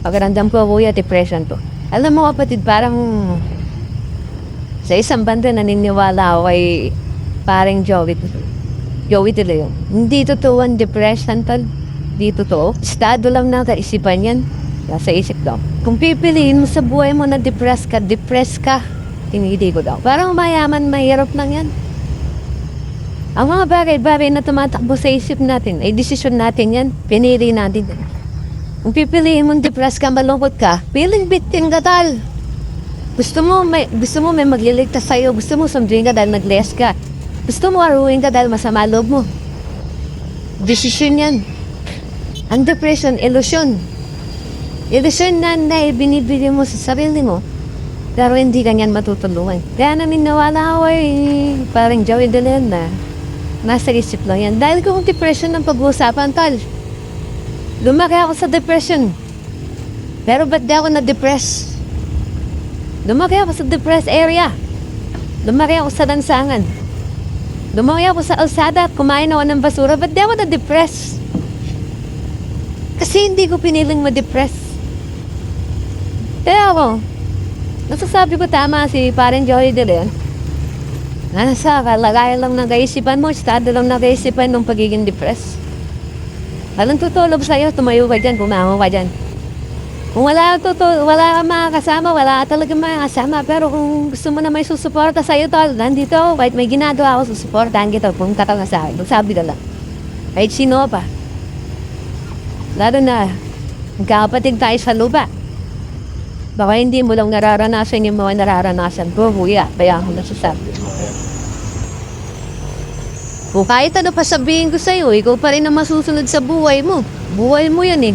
Pagkarandam ko, kuya, depression to. Alam mo kapatid, parang sa isang banda naniniwala ako ay parang Joey De Leon. Hindi totoo ang depression, tal. Hindi totoo. Estado lang ng kaisipan yan. Nasa isip daw. Kung pipiliin mo sa buhay mo na depress ka, hindi ko daw. Parang mayaman, mahirap lang yan. Ang mga bagay-bagay na tumatakbo sa isip natin, ay desisyon natin yan. Pinili natin yan. Kung pipiliin mong depress ka, malungkot ka, feeling bitin ka tal. Gusto mo may magliligtas sa'yo. Gusto mo sumdring ka dahil nag-less ka. Gusto mo aruin ka dahil masama loob mo. Desisyon yan. Ang depression, ilusyon. Ilusyon na binibili mo sa sarili mo. Pero hindi ka niyan matutulungan. Kaya naniniwala ako parang Joey De Leon na nasa isip lang yan. Dahil kung depression ang pag-uusapan, tal. Lumaki ako sa depression. Pero ba't di ako na-depress? Lumaki ako sa depressed area. Lumaki ako sa lansangan. Lumaki ako sa alsada at kumain ako ng basura. Ba't di ako na-depress? Kasi hindi ko piniling ma-depress. Kaya ako, nasasabi ko tama si parang Joey De Leon. Nasa kalagayan lang ng kaisipan mo, estado lang ng kaisipan ng pagiging depressed. Walang tutulog sa'yo, tumayo ka dyan, bumangon ka dyan. Kung wala ka makakasama, wala ka talaga makakasama. Pero kung gusto mo na may susuporta sa'yo, tol, nandito ako. Kahit may ginagawa ako, susuportahan kita. Pumunta ka nga sa akin. Magsabi ka lang. Kahit sino pa. Lalo na, magkakapatid tayo sa lupa. Baka hindi mo lang nararanasan yung mga nararanasan ko, kuya. Kaya ako nasasabi. Kung kahit ano pa sabihin ko sa'yo, ikaw pa rin ang masusunod sa buhay mo. Buhay mo yan eh.